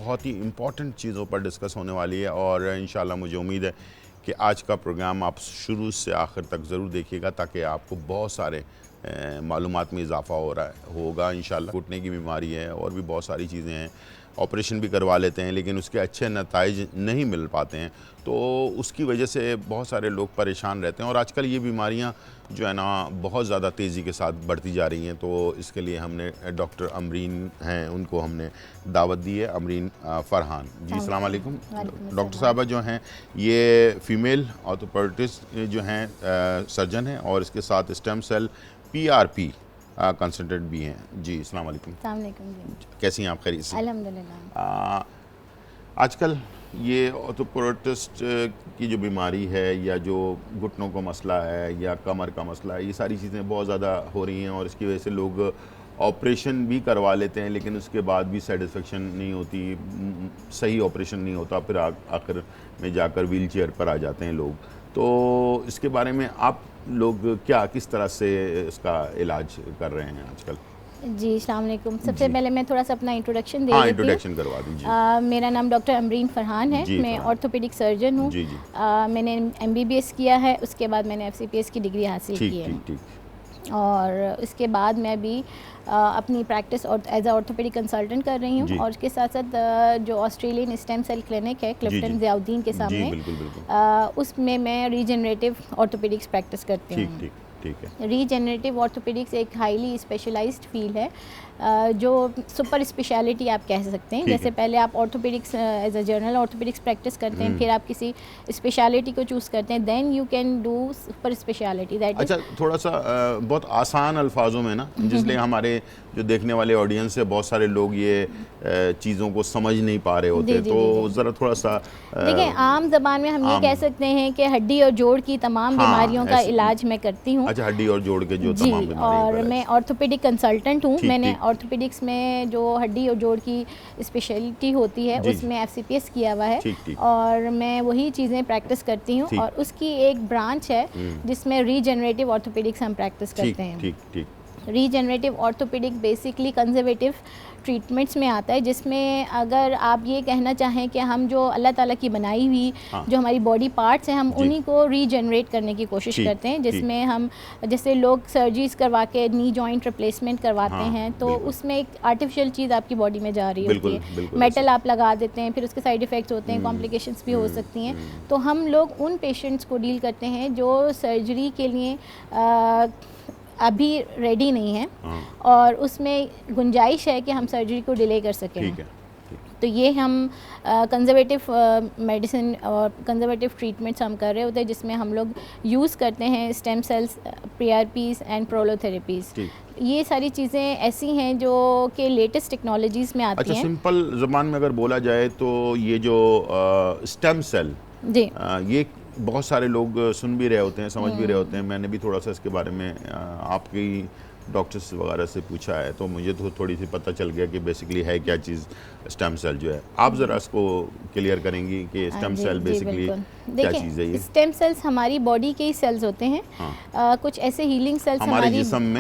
बहुत ही इम्पॉर्टेंट चीज़ों पर डिस्कस होने वाली है और इंशाल्लाह मुझे उम्मीद है कि आज का प्रोग्राम आप शुरू से आखिर तक ज़रूर देखिएगा ताकि आपको बहुत सारे मालूमात में इजाफ़ा होगा इंशाल्लाह। घुटने की बीमारी है और भी बहुत सारी चीज़ें हैं, ऑपरेशन भी करवा लेते हैं लेकिन उसके अच्छे नताइज नहीं मिल पाते हैं, तो उसकी वजह से बहुत सारे लोग परेशान रहते हैं और आजकल ये बीमारियां जो है ना बहुत ज़्यादा तेज़ी के साथ बढ़ती जा रही हैं। तो इसके लिए हमने डॉक्टर अमरीन हैं, उनको हमने दावत दी है, अमरीन फ़रहान जी। अस्सलाम वालेकुम। डॉक्टर साहबा जो हैं ये फ़ीमेल ऑर्थोपेडिस्ट जो हैं सर्जन हैं और इसके साथ स्टेम सेल PRP कंसल्टेंट भी हैं जी। अस्सलाम वालेकुम। कैसी हैं आप? खैरियत से? अल्हम्दुलिल्लाह। आजकल ये ऑर्थोपेडिस्ट की जो बीमारी है या जो घुटनों का मसला है या कमर का मसला है, ये सारी चीज़ें बहुत ज़्यादा हो रही हैं और इसकी वजह से लोग ऑपरेशन भी करवा लेते हैं लेकिन उसके बाद भी सेटिस्फेक्शन नहीं होती, सही ऑपरेशन नहीं होता, फिर आखिर में जाकर व्हील चेयर पर आ जाते हैं लोग। तो इसके बारे में आप लोग किस तरह से इसका इलाज कर रहे हैं आजकल? जी, अस्सलाम वालेकुम। सबसे पहले मैं थोड़ा सा अपना इंट्रोडक्शन दे देती हूँ। इंट्रोडक्शन करवा दीजिए। मेरा नाम डॉक्टर अमरीन फ़रहान है, मैं ऑर्थोपेडिक सर्जन हूँ। मैंने MBBS किया है, उसके बाद मैंने FCPS की डिग्री हासिल की है और उसके बाद मैं भी अपनी प्रैक्टिस और एज अ ऑर्थोपेडिक कंसल्टेंट कर रही हूँ और उसके साथ साथ जो ऑस्ट्रेलियन स्टेम सेल क्लिनिक है क्लिफ्टन ज़ियाउद्दीन के सामने, उसमें मैं रीजनरेटिव ऑर्थोपेडिक्स प्रैक्टिस करती हूँ। रीजनरेटिव ऑर्थोपेडिक्स एक हाईली स्पेशलाइज्ड फील्ड है जो सुपर स्पेशलिटी आप कह सकते हैं। जैसे पहले आप orthopaedics as a general orthopaedics practice करते हैं, फिर आप किसी स्पेशलिटी को चूज़ करते हैं, then you can do super speciality. अच्छा, थोड़ा सा बहुत आसान अल्फाजों में ना, जिसलिए हमारे जो देखने वाले ऑडियंस है बहुत सारे लोग ये चीज़ों को समझ नहीं पा रहे होते, तो ज़रा थोड़ा सा देखिए आम ज़बान में हम ये कह सकते हैं कि हड्डी और जोड़ की तमाम बीमारियों का इलाज मैं करती हूँ। अच्छा, हड्डी और जोड़ के जो जी, तमाम बीमारियों और मैं ऑर्थोपेडिक कंसल्टेंट हूँ। मैंने ऑर्थोपेडिक्स में जो हड्डी और जोड़ की स्पेशलिटी होती है उसमें FCPS किया हुआ है और मैं वही चीज़ें प्रैक्टिस करती हूँ और उसकी एक ब्रांच है जिसमें रीजनरेटिव ऑर्थोपेडिक्स हम प्रैक्टिस करते हैं। Regenerative orthopaedic basically conservative treatments में आता है, जिसमें अगर आप ये कहना चाहें कि हम जो अल्लाह ताला की बनाई हुई जो हमारी बॉडी पार्ट्स हैं हम उन्हीं को रीजनरेट करने की कोशिश करते हैं, जिसमें हम जैसे लोग सर्जरीज करवा के नी जॉइंट रिप्लेसमेंट करवाते हैं तो उसमें एक आर्टिफिशियल चीज़ आपकी बॉडी में जा रही होती है, मेटल आप लगा देते हैं, फिर उसके साइड इफ़ेक्ट्स होते हैं, कॉम्प्लिकेशंस भी हो सकती हैं। तो हम लोग उन पेशेंट्स को डील करते हैं जो सर्जरी के लिए अभी रेडी नहीं है और उसमें गुंजाइश है कि हम सर्जरी को डिले कर सकें। तो ये हम कंजर्वेटिव मेडिसिन और कंजर्वेटिव ट्रीटमेंट्स हम कर रहे होते हैं, जिसमें हम लोग यूज़ करते हैं स्टेम सेल्स, PRPs एंड प्रोलोथेरेपीज़। ये सारी चीज़ें ऐसी हैं जो कि लेटेस्ट टेक्नोलॉजीज़ में आती हैं। अच्छा, सिंपल ज़बान में अगर बोला जाए तो ये जो स्टेम सेल जी ये बहुत सारे लोग सुन भी रहे होते हैं, समझ भी रहे होते हैं। मैंने भी थोड़ा सा इसके बारे में आपकी डॉक्टर्स वगैरह से पूछा है तो मुझे तो थोड़ी सी पता चल गया कि बेसिकली है क्या चीज़ स्टेम सेल जो है। आप ज़रा इसको क्लियर करेंगी कि स्टेम सेल बेसिकली क्या चीज़ है? ये स्टेम सेल्स हमारी बॉडी के ही सेल्स होते हैं। कुछ ऐसे हीलिंग सेल्स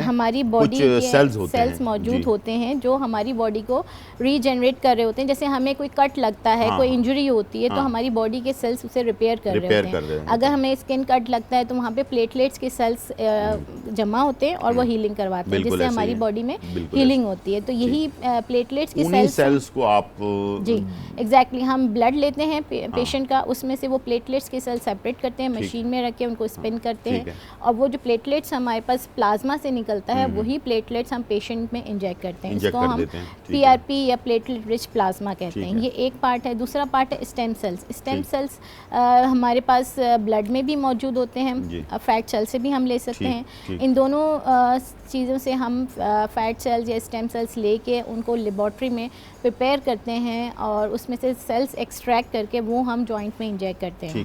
हमारी बॉडी के सेल्स मौजूद होते हैं जो हमारी बॉडी को रीजनरेट कर रहे होते हैं। जैसे हमें कोई कट लगता है, कोई इंजरी होती है तो हमारी बॉडी के सेल्स उसे रिपेयर कर रहे होते हैं। अगर हमें स्किन कट लगता है तो वहाँ पे प्लेटलेट्स के सेल्स जमा होते हैं और वो हीलिंग करवाते हैं, जिससे हमारी बॉडी में हीलिंग होती है। तो यही प्लेटलेट्स के सेल्स को आप जी एग्जैक्टली हम ब्लड लेते हैं पेशेंट का, उसमें से वो प्लेटलेट्स के सेल सेपरेट करते हैं, मशीन में रख के उनको स्पिन करते हैं और वो जो प्लेटलेट्स हमारे पास प्लाज्मा से निकलता है वही प्लेटलेट्स हम पेशेंट में इंजेक्ट करते हैं। इसको हम PRP या प्लेटलेट रिच प्लाज्मा कहते हैं। ये एक पार्ट है। दूसरा पार्ट है स्टेम सेल्स। स्टेम सेल्स हमारे पास ब्लड में भी मौजूद होते हैं, फैट सेल से भी हम ले सकते हैं। इन दोनों चीज़ों से हम फैट सेल्स या स्टेम सेल्स लेके उनको लेबॉर्ट्री में प्रिपेयर करते हैं और उसमें से सेल्स एक्सट्रैक्ट करके वो हम जॉइंट में इंजेक्ट करते हैं।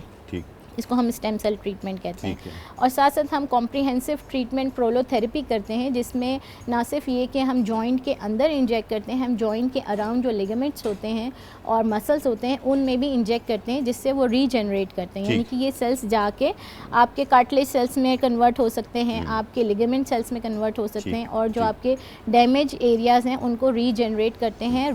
इसको हम स्टेम सेल ट्रीटमेंट कहते हैं। और साथ साथ हम कॉम्प्रिहेंसिव ट्रीटमेंट प्रोलोथेरेपी करते हैं, जिसमें ना सिर्फ ये कि हम जॉइंट के अंदर इंजेक्ट करते हैं, हम जॉइंट के अराउंड जो लिगामेंट्स होते हैं और मसल्स होते हैं उनमें भी इंजेक्ट करते हैं, जिससे वो रीजनरेट करते हैं। यानी कि ये सेल्स जाके आपके कार्टिलेज सेल्स में कन्वर्ट हो सकते हैं, आपके लिगामेंट सेल्स में कन्वर्ट हो सकते हैं, और जो आपके डैमेज एरियाज़ हैं उनको रीजनरेट करते हैं,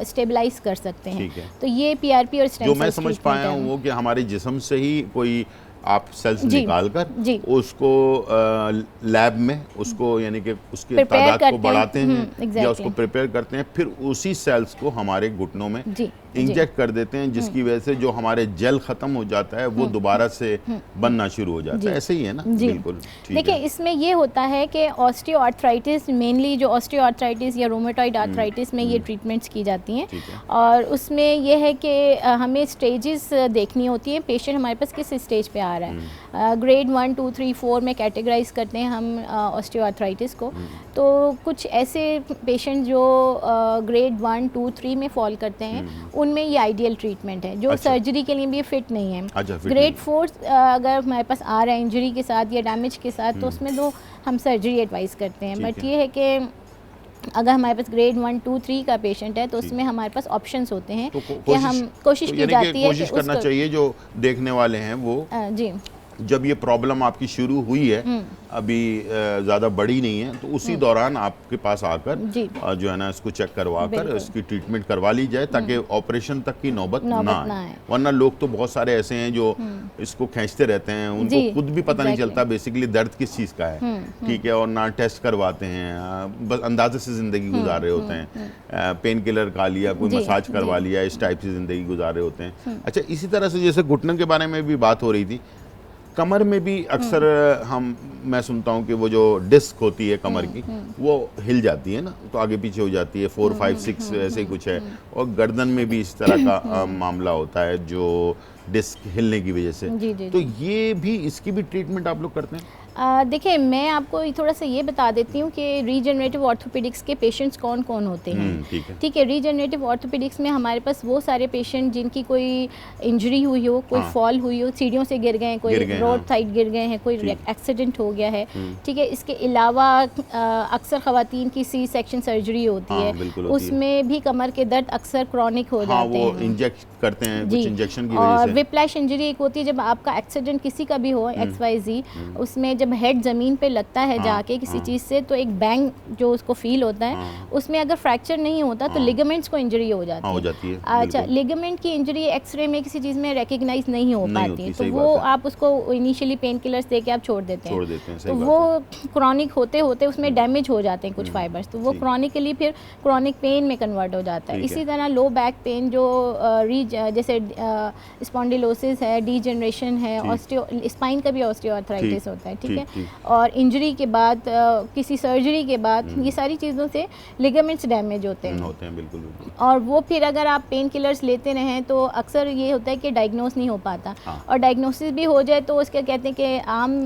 स्टेबलाइज कर सकते हैं। तो ये पीआरपी और स्टेम जो मैं समझ पाया हूँ वो कि हमारे जिस्म से ही कोई आप सेल्स निकाल कर उसको लैब में उसको यानी कि उसके तादाद को बढ़ाते हैं या उसको प्रिपेयर करते हैं, फिर उसी सेल्स को हमारे घुटनों में इंजेक्ट कर देते हैं, जिसकी वजह से जो हमारे जेल ख़त्म हो जाता है वो दोबारा से बनना शुरू हो जाता है। ऐसे ही है ना? बिल्कुल। देखिए, इसमें ये होता है कि ऑस्टियोआर्थराइटिस, मेनली जो ऑस्टियोआर्थराइटिस या रोमेटॉइड आर्थराइटिस में ये ट्रीटमेंट्स की जाती हैं, और उसमें यह है कि हमें स्टेजेस देखनी होती हैं, पेशेंट हमारे पास किस स्टेज पे आ रहा है। ग्रेड 1, 2, 3, 4 में कैटेगराइज करते हैं हम ऑस्टियोआर्थराइटिस को। तो कुछ ऐसे पेशेंट जो ग्रेड 1, 2, 3 में फॉल करते हैं उनमें ये आइडियल ट्रीटमेंट है, जो सर्जरी के लिए भी फिट नहीं है। ग्रेड 4 अगर हमारे पास आ रहा है इंजरी के साथ या डैमेज के साथ, तो उसमें तो हम सर्जरी एडवाइस करते हैं। बट ये है कि अगर हमारे पास ग्रेड 1, 2, 3 का पेशेंट है तो उसमें हमारे पास ऑप्शंस होते हैं कि हम कोशिश की जाती है, कोशिश करना चाहिए जो देखने वाले हैं वो जी जब ये प्रॉब्लम आपकी शुरू हुई है, अभी ज़्यादा बड़ी नहीं है, तो उसी दौरान आपके पास आकर जो है ना इसको चेक करवा कर इसकी ट्रीटमेंट करवा ली जाए, ताकि ऑपरेशन तक की नौबत ना आए। वरना लोग तो बहुत सारे ऐसे हैं जो इसको खींचते रहते हैं, उनको खुद भी पता नहीं चलता बेसिकली दर्द किस चीज़ का है, ठीक है, और ना टेस्ट करवाते हैं, बस अंदाजे से ज़िंदगी गुजार रहे होते हैं, पेन किलर खा लिया, कोई मसाज करवा लिया, इस टाइप से ज़िंदगी गुजार रहे होते हैं। अच्छा, इसी तरह से जैसे घुटनों के बारे में भी बात हो रही थी, कमर में भी अक्सर मैं सुनता हूँ कि वो जो डिस्क होती है कमर की वो हिल जाती है ना, तो आगे पीछे हो जाती है, 4, 5, 6 ऐसे ही कुछ है, और गर्दन में भी इस तरह का मामला होता है जो डिस्क हिलने की वजह से। तो ये भी, इसकी भी ट्रीटमेंट आप लोग करते हैं? देखिए, मैं आपको थोड़ा सा ये बता देती हूँ कि रीजनरेटिव ऑर्थोपेडिक्स के पेशेंट्स कौन कौन होते हैं। ठीक है, रीजनरेटिव ऑर्थोपेडिक्स में हमारे पास वो सारे पेशेंट जिनकी कोई इंजरी हुई हो, कोई फॉल हुई हो, सीढ़ियों से गिर गए, कोई रोड साइड गिर गए हैं, कोई एक्सीडेंट हो गया है, ठीक है। इसके अलावा अक्सर ख़वातीन की सी सेक्शन सर्जरी होती है, उसमें भी कमर के दर्द अक्सर क्रॉनिक हो जाते हैं, इंजेक्ट करते हैं कुछ इंजेक्शन की वजह से। और विप्लैश इंजरी एक होती है, जब आपका एक्सीडेंट किसी का भी हो XYZ, उसमें जब हेड ज़मीन पे लगता है जाके किसी चीज़ से, तो एक बैंग जो उसको फील होता है, उसमें अगर फ्रैक्चर नहीं होता तो लिगामेंट्स को इंजरी हो जाती है। अच्छा, लिगामेंट की इंजरी एक्सरे में किसी चीज़ में रिकग्नाइज नहीं हो पाती, तो वो आप उसको इनिशियली पेन किलर्स दे के आप छोड़ देते हैं, तो वो क्रॉनिक होते होते उसमें डैमेज हो जाते हैं कुछ फाइबर्स, तो वो क्रॉनिकली फिर क्रॉनिक पेन में कन्वर्ट हो जाता है। इसी तरह लो बैक पेन जो जैसे स्पॉन्डिलोसिस है, डीजनरेशन है, स्पाइन का भी ऑस्टियोआर्थराइटिस होता है, ठीक है, और इंजरी के बाद किसी सर्जरी के बाद ये सारी चीज़ों से लिगामेंट्स डैमेज होते हैं बिल्कुल। और वो फिर अगर आप पेन किलर्स लेते रहें तो अक्सर ये होता है कि डायग्नोस नहीं हो पाता, और डायग्नोसिस भी हो जाए तो उसका कहते हैं कि आम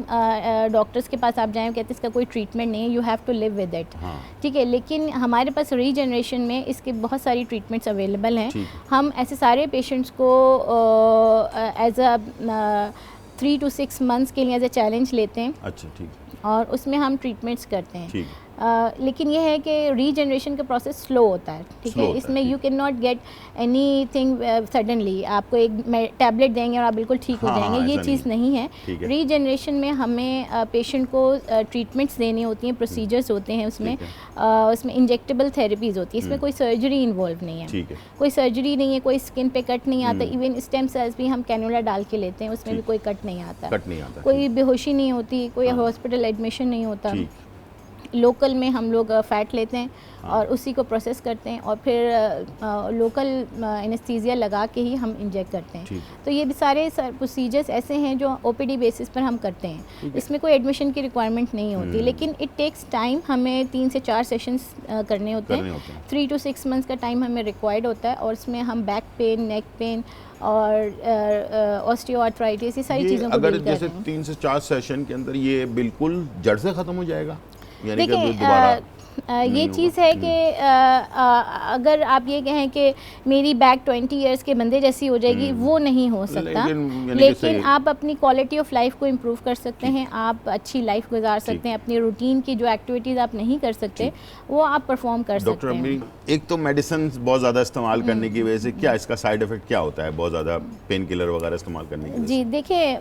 डॉक्टर्स के पास आप जाएं, कहते हैं इसका कोई ट्रीटमेंट नहीं है, you have to live with it, ठीक है। लेकिन हमारे पास रीजनरेशन में इसके बहुत सारी ट्रीटमेंट्स अवेलेबल हैं। हम ऐसे सारे पेशेंट्स को एज अ 3 to 6 मंथ्स के लिए एज ए चैलेंज लेते हैं। अच्छा, ठीक, और उसमें हम ट्रीटमेंट्स करते हैं। लेकिन यह है कि रीजनरेशन का प्रोसेस स्लो होता है, ठीक है, इसमें you can not get any thing suddenly, आपको एक टैबलेट देंगे और आप बिल्कुल ठीक हो जाएंगे, ये चीज़ नहीं है। रीजनरेशन में हमें पेशेंट को ट्रीटमेंट्स देनी होती हैं, प्रोसीजर्स होते हैं उसमें इंजेक्टेबल थेरेपीज़ होती है, इसमें कोई सर्जरी इन्वॉल्व नहीं है, कोई सर्जरी नहीं है, कोई स्किन पे कट नहीं आता, इवन स्टेम सेल्स भी हम कैनुला डाल के लेते हैं, उसमें भी कोई कट नहीं आता, कोई बेहोशी नहीं होती, कोई हॉस्पिटल एडमिशन नहीं होता। लोकल में हम लोग फ़ैट लेते हैं और उसी को प्रोसेस करते हैं, और फिर लोकल एनेस्थीसिया लगा के ही हम इंजेक्ट करते हैं। तो ये भी सारे प्रोसीजर्स ऐसे हैं जो ओपीडी बेसिस पर हम करते हैं, इसमें कोई एडमिशन की रिक्वायरमेंट नहीं होती, लेकिन इट टेक्स टाइम, हमें 3 से 4 सेशंस करने होते हैं, 3 to 6 मंथ्स का टाइम हमें रिक्वायर्ड होता है, और उसमें हम बैक पेन, नेक पेन और ऑस्टियोआर्थराइटिस, ये सारी चीज़ों को अगर जैसे 3 से 4 सेशन के अंदर ये बिल्कुल जड़ से ख़त्म हो जाएगा, यानी कि देखिए ये चीज़ है कि अगर आप ये कहें कि मेरी बैक 20 इयर्स के बंदे जैसी हो जाएगी, वो नहीं हो सकता, लेकिन आप अपनी क्वालिटी ऑफ लाइफ को इम्प्रूव कर सकते हैं, आप अच्छी लाइफ गुजार सकते हैं, अपनी रूटीन की जो एक्टिविटीज़ आप नहीं कर सकते वो आप परफॉर्म कर सकते हैं। डॉक्टर, एक तो मेडिसिन बहुत ज़्यादा इस्तेमाल करने की वजह से क्या इसका साइड इफेक्ट क्या होता है, बहुत ज़्यादा पेन किलर वगैरह इस्तेमाल करने की वजह से? जी देखिए,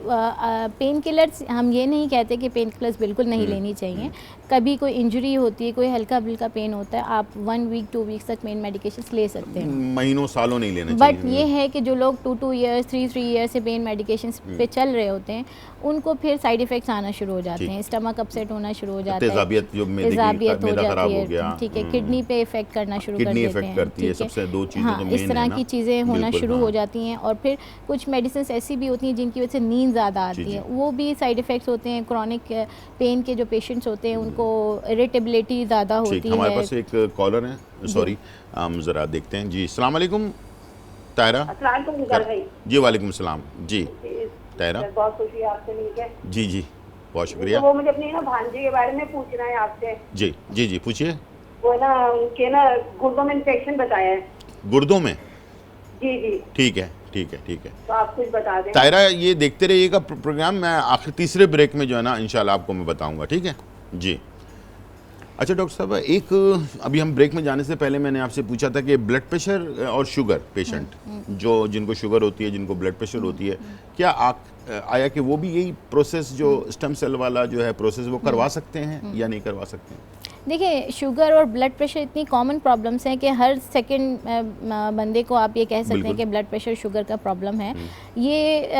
पेन किलर्स हम ये नहीं कहते कि पेन किलर्स बिल्कुल नहीं लेनी चाहिए। कभी कोई इंजरी होती है, कोई हल्का फुल्का पेन होता है, आप 1 वीक 2 वीक्स तक पेन मेडिकेशंस ले सकते हैं, महीनों सालों नहीं लेने चाहिए। बट ये है कि जो लोग 2 ईयर्स 3 ईयर्स से पेन मेडिकेशंस पे चल रहे होते हैं, उनको फिर साइड इफेक्ट्स आना शुरू हो जाते हैं, स्टमक अपसेट होना शुरू हो जाता है, तेजाबियत हो जाती है, ठीक है, किडनी पे इफेक्ट करना शुरू कर देते हैं, ठीक है, सबसे 2 चीजें हाँ, इस तरह की चीज़ें होना शुरू हो जाती हैं। और फिर कुछ मेडिसिन ऐसी भी होती हैं जिनकी वजह से नींद ज़्यादा आती है, वो भी साइड इफेक्ट्स होते हैं। क्रॉनिक पेन के जो पेशेंट्स होते हैं उनको इरिटेबिलिटी ज़्यादा होती है। हमारे पास एक कॉलर है, सॉरी, हम ज़रा देखते हैं जी। अस्सलाम वालेकुम तायरा। जी वालेकुम सलाम जी तायरा, बहुत खुशी है आपसे मिलकर। जी जी, बहुत शुक्रिया। तो वो मुझे अपनी ना भांजी के बारे में पूछना है आपसे। जी जी जी पूछिए। वो ना उनके ना गुर्दों में इन्फेक्शन बताया है। गुर्दों में? जी जी ठीक है ठीक है ठीक है, तो आप कुछ बता दें। तायरा ये देखते रहिएगा प्रोग्राम, मैं आखिर तीसरे ब्रेक में जो है ना इंशाल्लाह आपको मैं बताऊंगा, ठीक है जी। अच्छा डॉक्टर साहब, एक अभी हम ब्रेक में जाने से पहले मैंने आपसे पूछा था कि ब्लड प्रेशर और शुगर पेशेंट जो जिनको शुगर होती है, जिनको ब्लड प्रेशर होती है, क्या आया कि वो भी यही प्रोसेस जो स्टेम सेल वाला जो है प्रोसेस वो करवा सकते हैं या नहीं करवा सकते हैं? देखिए, शुगर और ब्लड प्रेशर इतनी कॉमन प्रॉब्लम्स हैं कि हर सेकंड बंदे को आप ये कह सकते हैं कि ब्लड प्रेशर शुगर का प्रॉब्लम है। ये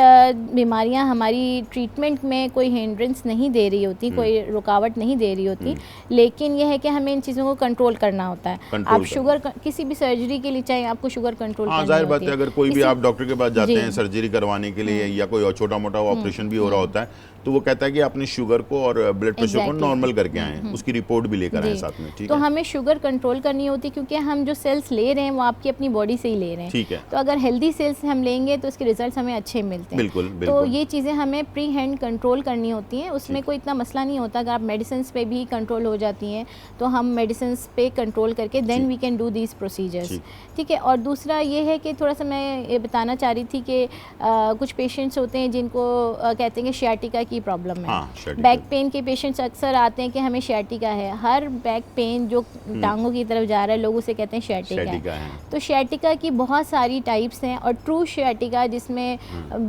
बीमारियां हमारी ट्रीटमेंट में कोई हिंड्रेंस नहीं दे रही होती, कोई रुकावट नहीं दे रही होती, लेकिन यह है कि हमें इन चीज़ों को कंट्रोल करना होता है। आप शुगर किसी भी सर्जरी के लिए चाहे आपको शुगर कंट्रोल करनी होती है। जाहिर बात है, अगर कोई भी आप डॉक्टर के पास जाते हैं सर्जरी करवाने के लिए या कोई छोटा मोटा ऑपरेशन भी हो रहा होता है, तो वो कहता है कि अपने शुगर को और ब्लड प्रेशर को नॉर्मल करके आए, उसकी रिपोर्ट भी लेकर आए साथ में, ठीक तो है? हमें शुगर कंट्रोल करनी होती है क्योंकि हम जो सेल्स ले रहे हैं वो आपकी अपनी बॉडी से ही ले रहे हैं, ठीक है। तो अगर हेल्दी सेल्स हम लेंगे तो उसके रिजल्ट्स हमें अच्छे मिलते हैं। बिल्कुल, तो बिल्कुल। ये चीज़ें हमें प्री हैंड कंट्रोल करनी होती हैं, उसमें कोई इतना मसला नहीं होता। अगर आप मेडिसिन पे भी कंट्रोल हो जाती हैं तो हम मेडिसिन पे कंट्रोल करके then we can do these procedures, ठीक है। और दूसरा ये है कि थोड़ा सा मैं ये बताना चाह रही थी कि कुछ पेशेंट्स होते हैं जिनको कहते हैं कि शियाटिका की प्रॉब्लम है। बैक पेन के पेशेंट्स अक्सर आते हैं कि हमें शियाटिका है। हर बैक पेन जो टांगों की तरफ जा रहा है लोग उसे कहते हैं शियाटिका है। तो शियाटिका की बहुत सारी टाइप्स हैं और ट्रू शियाटिका जिसमें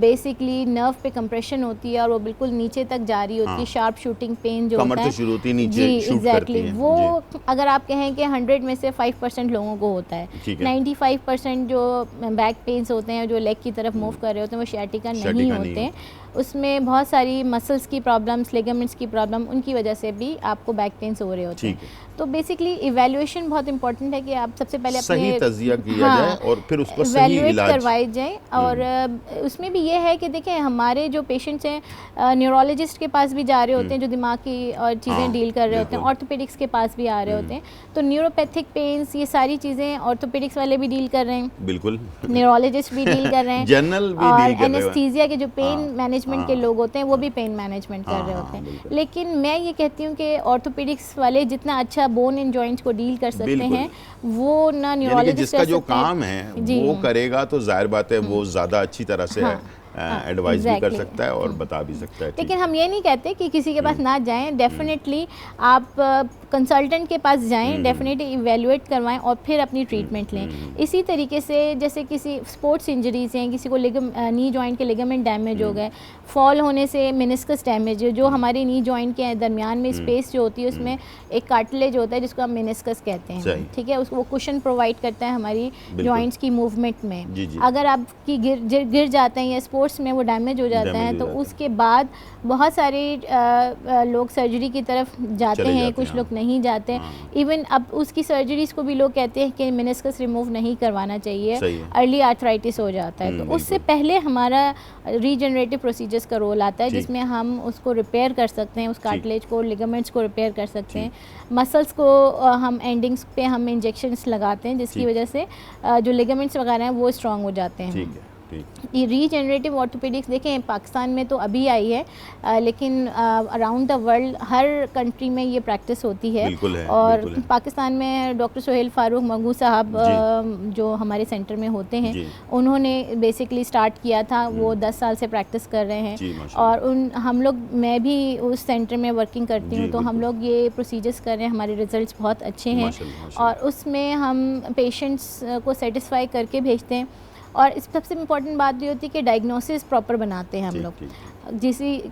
बेसिकली नर्व पे कंप्रेशन होती है और वो बिल्कुल नीचे तक जा रही होती है, शार्प शूटिंग पेन जो होता है, जी एग्जैक्टली वो अगर आप कहें कि 100 में से 5% लोगों को होता है। 95% जो बैक पेन्स होते हैं जो लेग की तरफ मूव कर रहे होते हैं वो शियाटिका नहीं होते हैं। उसमें बहुत सारी मसल्स की प्रॉब्लम्स, लिगामेंट्स की प्रॉब्लम, उनकी वजह से भी आपको बैक पेन्स हो रहे होते हैं। तो बेसिकली इवैल्यूएशन बहुत इंपॉर्टेंट है कि आप सबसे पहले सही तज्जिया किया जाए और फिर उसको सही इलाज करवाए जाए। और उसमें भी ये है कि देखें हमारे जो पेशेंट्स हैं न्यूरोलॉजिस्ट के पास भी जा रहे होते हैं जो दिमाग की और चीज़ें डील कर रहे होते हैं, ऑर्थोपेडिक्स के पास भी आ रहे होते हैं। तो न्यूरोपैथिक पेन्स ये सारी चीज़ें ऑर्थोपेडिक्स वाले भी डील कर रहे हैं, बिल्कुल, न्यूरोलॉजिस्ट भी डील कर रहे हैं, जनरल भी और डील कर रहे हैं। एनेस्थीसिया के जो पेन मैनेजमेंट के लोग होते हैं वो भी पेन मैनेजमेंट कर रहे होते हैं। लेकिन मैं ये कहती हूँ कि ऑर्थोपेडिक्स वाले जितना अच्छा बोन एंड जॉइंट्स को डील कर सकते हैं वो ना न्यूरोलॉजिस्ट जिसका जो काम है वो करेगा तो जाहिर बात है वो ज़्यादा अच्छी तरह से एडवाइस भी कर सकता है और बता भी सकता है। लेकिन हम ये नहीं कहते कि किसी के पास ना जाएं, डेफिनेटली आप कंसल्टेंट के पास जाएं, डेफिनेटली इवैल्यूएट करवाएं और फिर अपनी ट्रीटमेंट लें। इसी तरीके से जैसे किसी स्पोर्ट्स इंजरीज हैं, किसी को नी जॉइंट के लिगामेंट डैमेज हो गए, फॉल होने से मेनिस्कस डैमेज, जो हमारे नी जॉइंट के दरमियान में स्पेस जो होती है उसमें एक कार्टिलेज होता है जिसको हम मेनिस्कस कहते हैं, ठीक है। उसको कुशन प्रोवाइड करता है हमारी जॉइंट्स की मूवमेंट में। अगर आपकी गिर जाते हैं या स्पोर्ट्स में वो डैमेज हो जाता है तो उसके बाद बहुत सारे लोग सर्जरी की तरफ जाते हैं, कुछ लोग नहीं जाते। इवन अब उसकी सर्जरीज को भी लोग कहते हैं कि मेनिस्कस रिमूव नहीं करवाना चाहिए, अर्ली आर्थराइटिस हो जाता है। तो उससे पहले हमारा रीजनरेटिव प्रोसीजर्स का रोल आता है जिसमें हम उसको रिपेयर कर सकते हैं, उस कार्टिलेज को, लिगामेंट्स को रिपेयर कर सकते हैं, मसल्स को हम एंडिंग्स पे हम इंजेक्शंस लगाते हैं जिसकी वजह से जो लिगामेंट्स वगैरह हैं वो स्ट्रॉन्ग हो जाते हैं। ये रीजनरेटिव ऑर्थोपेडिक्स देखें पाकिस्तान में तो अभी आई है, लेकिन around the world her country में ये प्रैक्टिस होती है। और बिल्कुल है। पाकिस्तान में डॉक्टर सोहेल फारूक मंगू साहब जो हमारे सेंटर में होते हैं, उन्होंने बेसिकली स्टार्ट किया था, वो 10 साल से प्रैक्टिस कर रहे हैं। और हम लोग, मैं भी उस सेंटर में वर्किंग करती हूँ, तो हम लोग ये प्रोसीजर्स कर रहे हैं, हमारे रिजल्ट्स बहुत अच्छे हैं और उसमें हम पेशेंट्स को सेटिस्फाई करके भेजते हैं। और इस सबसे इम्पॉर्टेंट बात ये होती है कि डायग्नोसिस प्रॉपर बनाते हैं हम लोग।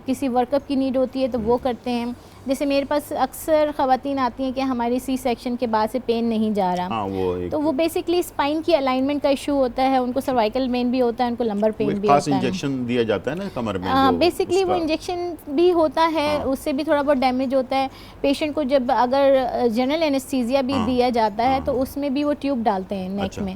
किसी वर्कअप की नीड होती है तो वो करते हैं। जैसे मेरे पास अक्सर ख़वातीन आती हैं कि हमारी सी सेक्शन के बाद से पेन नहीं जा रहा, तो वो बेसिकली स्पाइन की अलाइनमेंट का इशू होता है, उनको सर्वाइकल पेन भी होता है, उनको लंबर पेन भी होता है। इंजेक्शन दिया जाता है ना कमर में, बेसिकली वो इंजेक्शन भी होता है, उससे भी थोड़ा बहुत डैमेज होता है। पेशेंट को जब अगर जनरल एनेस्थीसिया भी दिया जाता है तो उसमें भी वो ट्यूब डालते हैं नेक में,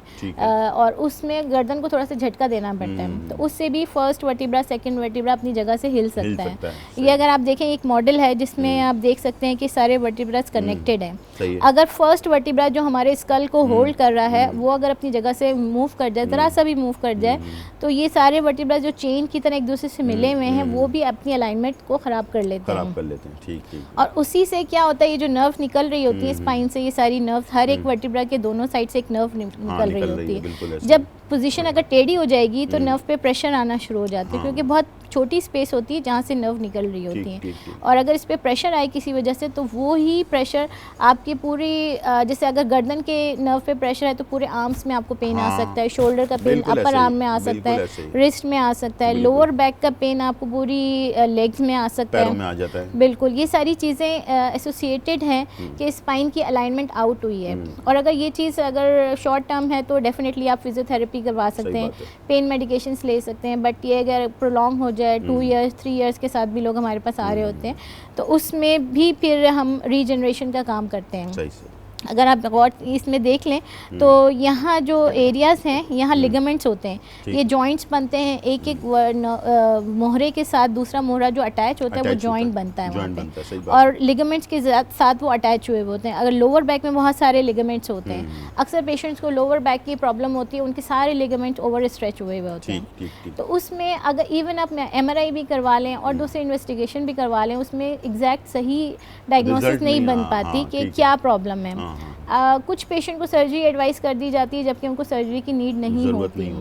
और उसमें गर्दन को थोड़ा सा झटका देना पड़ता है, तो उससे भी फर्स्ट वर्टिब्रा सेकंड वर्टिब्रा अपनी जगह से हिल सकता है। ये अगर आप देखें एक मॉडल है जिसमें आप देख सकते हैं कि सारे वर्टिब्रास कनेक्टेड हैं। अगर फर्स्ट वर्टिब्रा जो हमारे स्कल को होल्ड कर रहा है वो अगर अपनी जगह से मूव कर जाए, ज़रा सा भी मूव कर जाए, तो ये सारे वर्टिब्रा जो चेन की तरह एक दूसरे से मिले हुए हैं वो भी अपनी अलाइनमेंट को ख़राब कर लेते हैं। ठीक। और उसी से क्या होता है, ये जो नर्व निकल रही होती है स्पाइन से, ये सारी नर्व हर एक वर्टिब्रा के दोनों साइड से एक नर्व निकल रही होती है। जब पोजीशन अगर टेढ़ी हो जाएगी तो नर्व पे प्रेशर आना शुरू हो जाता है, क्योंकि बहुत छोटी स्पेस होती है जहाँ से नर्व निकल रही होती है। और अगर इस पर प्रेशर आए किसी वजह से, तो वो ही प्रेशर आपकी पूरी, जैसे अगर गर्दन के नर्व पे प्रेशर है तो पूरे आर्म्स में आपको पेन आ सकता है, शोल्डर का पेन अपर आर्म में आ सकता है, रिस्ट में आ सकता है, लोअर बैक का पेन आपको पूरी लेग्स में आ सकता है। बिल्कुल, ये सारी चीज़ें एसोसिएटेड हैं कि स्पाइन की अलाइनमेंट आउट हुई है। और अगर ये चीज़ अगर शॉर्ट टर्म है तो डेफिनेटली आप फिजियोथेरेपी करवा सकते हैं, पेन मेडिकेशंस ले सकते हैं। बट ये अगर प्रोलॉन्ग हो जाए, 2 इयर्स 3 इयर्स के साथ भी लोग हमारे पास आ रहे होते हैं, तो उसमें भी फिर हम रीजनरेशन का काम करते हैं। अगर आप गौर इसमें देख लें तो यहाँ जो एरियाज़ हैं, यहाँ लिगामेंट्स होते हैं, ये जॉइंट्स बनते हैं, एक एक मोहरे के साथ दूसरा मोहरा जो अटैच होता है वो जॉइंट बनता है वहाँ पे, और लिगामेंट्स के साथ वो अटैच हुए होते हैं। अगर लोअर बैक में बहुत सारे लिगामेंट्स होते हैं, अक्सर पेशेंट्स को लोअर बैक की प्रॉब्लम होती है, उनके सारे लिगामेंट्स ओवर स्ट्रेच हुए होते हैं। तो उसमें अगर इवन आप MRI भी करवा लें और दूसरे इन्वेस्टिगेशन भी करवा लें, उसमें एग्जैक्ट सही डायग्नोसिस नहीं बन पाती कि क्या प्रॉब्लम है। कुछ पेशेंट को सर्जरी एडवाइस कर दी जाती है जबकि उनको सर्जरी की नीड नहीं होती।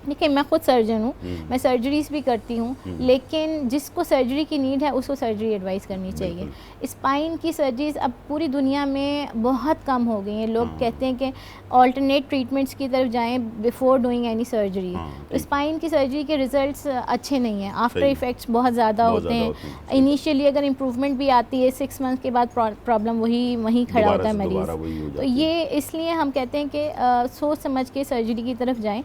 देखिए, मैं खुद सर्जन हूँ, मैं सर्जरीज भी करती हूँ, लेकिन जिसको सर्जरी की नीड है उसको सर्जरी एडवाइस करनी चाहिए। स्पाइन की सर्जरीज अब पूरी दुनिया में बहुत कम हो गई हैं। लोग कहते हैं कि ऑल्टरनेट ट्रीटमेंट्स की तरफ जाएं बिफोर डूइंग एनी सर्जरी। तो स्पाइन की सर्जरी के रिजल्ट्स अच्छे नहीं हैं, आफ्टर इफ़ेक्ट्स बहुत ज़्यादा होते हैं। इनिशियली अगर इम्प्रूवमेंट भी आती है, 6 मंथ के बाद प्रॉब्लम वहीं खड़ा होता है मरीज़। तो ये इसलिए हम कहते हैं कि सोच समझ के सर्जरी की तरफ जाएँ,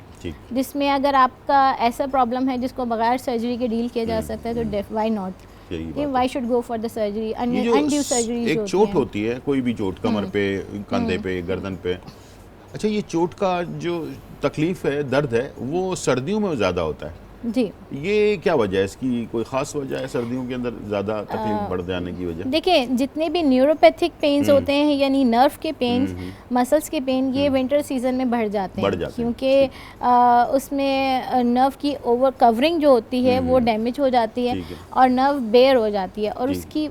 जिसमें अगर आपका ऐसा प्रॉब्लम है जिसको बगैर सर्जरी के डील किया जा सकता है तो why not, why should go for the surgery. Undue surgery एक चोट होती है, कोई भी चोट, कमर पे, कंधे पे, गर्दन पे, अच्छा ये चोट का जो तकलीफ है, दर्द है, वो सर्दियों में ज़्यादा होता है जी। ये क्या वजह है? इसकी कोई ख़ास वजह है सर्दियों के अंदर ज़्यादा तकलीफ बढ़ जाने की वजह? देखिए, जितने भी न्यूरोपैथिक पेन्स होते हैं, यानी नर्व के पेन्स, मसल्स के पेन, ये विंटर सीजन में बढ़ जाते हैं, क्योंकि उसमें नर्व की ओवर कवरिंग जो होती है वो डैमेज हो जाती है और नर्व बेयर हो जाती है और उसकी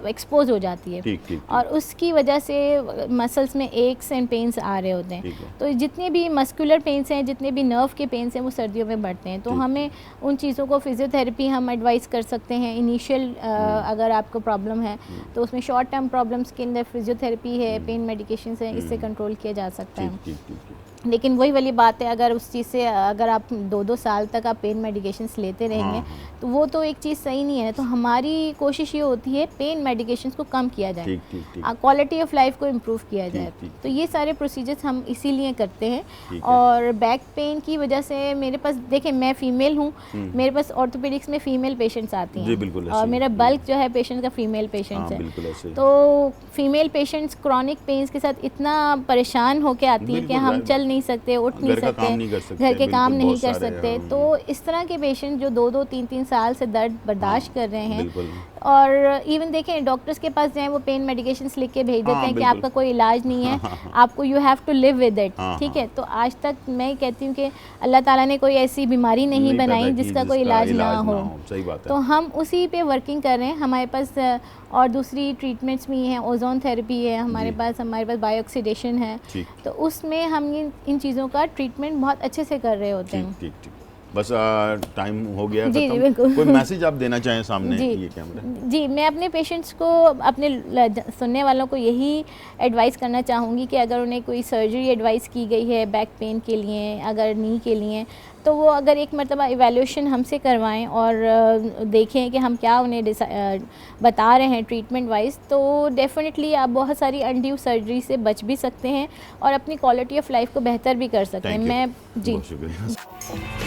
एक्सपोज हो जाती है, और उसकी वजह से मसल्स में एक्स एंड पेन्स आ रहे होते हैं। तो जितने भी मस्कुलर पेन्स हैं, जितने भी नर्व के पेन्स हैं, वो सर्दियों में बढ़ते हैं। तो हमें उन चीज़ों को फिजियोथेरेपी हम एडवाइस कर सकते हैं। इनिशियल अगर आपको प्रॉब्लम है तो उसमें शॉर्ट टर्म प्रॉब्लम्स के अंदर फिजियोथेरेपी है, पेन मेडिकेशंस हैं, इससे कंट्रोल किया जा सकता है। लेकिन वही वाली बात है, अगर उस चीज़ से अगर आप 2-2 साल तक आप पेन मेडिकेशंस लेते रहेंगे तो वो तो एक चीज़ सही नहीं है। तो हमारी कोशिश ये होती है पेन मेडिकेशंस को कम किया जाए, क्वालिटी ऑफ लाइफ को इम्प्रूव किया जाए। तो ये सारे प्रोसीजर्स हम इसीलिए करते हैं। और बैक पेन की वजह से मेरे पास, देखिए मैं फ़ीमेल हूँ, मेरे पास ऑर्थोपेडिक्स में फ़ीमेल पेशेंट्स आती हैं और मेरा बल्क जो है पेशेंट का फ़ीमेल पेशेंट्स है। तो फीमेल पेशेंट्स क्रॉनिक पेन्स के साथ इतना परेशान होकर आती हैं कि हम चल नहीं सकते, उठ नहीं घर का काम नहीं कर सकते, सकते, घर के काम बिल्कुल, नहीं बहुत कर सारे, सकते। हाँ। तो इस तरह के पेशेंट जो 2-2 3-3 साल से दर्द बर्दाश्त कर रहे हैं, बिल्कुल। और इवन देखें डॉक्टर्स के पास जाएं, वो पेन मेडिकेशंस लिख के भेज देते हैं कि बिल्कुल। आपका कोई इलाज नहीं है, आपको you have to live with it, ठीक है। तो आज तक मैं कहती हूँ कि अल्लाह ताला ने कोई ऐसी बीमारी नहीं बनाई जिसका कोई इलाज ना हो। सही बात है। तो हम उसी पे वर्किंग कर रहे हैं। हमारे पास और दूसरी ट्रीटमेंट्स भी हैं, ओजोन थेरेपी है हमारे पास बायोऑक्सीडेशन है, तो उसमें हम इन चीज़ों का ट्रीटमेंट बहुत अच्छे से कर रहे होते हैं। ठीक ठीक। बस टाइम हो गया जी खत्म। बिल्कुल। कोई मैसेज आप देना चाहें सामने ये कैमरा? जी, मैं अपने पेशेंट्स को, अपने सुनने वालों को यही एडवाइस करना चाहूँगी कि अगर उन्हें कोई सर्जरी एडवाइस की गई है बैक पेन के लिए, अगर नी के लिए, तो वो अगर एक मरतबा इवैल्यूएशन हमसे करवाएं और देखें कि हम क्या उन्हें बता रहे हैं ट्रीटमेंट वाइज, तो डेफिनेटली आप बहुत सारी अनड्यू सर्जरी से बच भी सकते हैं और अपनी क्वालिटी ऑफ लाइफ को बेहतर भी कर सकते हैं। मैं जी, बहुत शुक्रिया।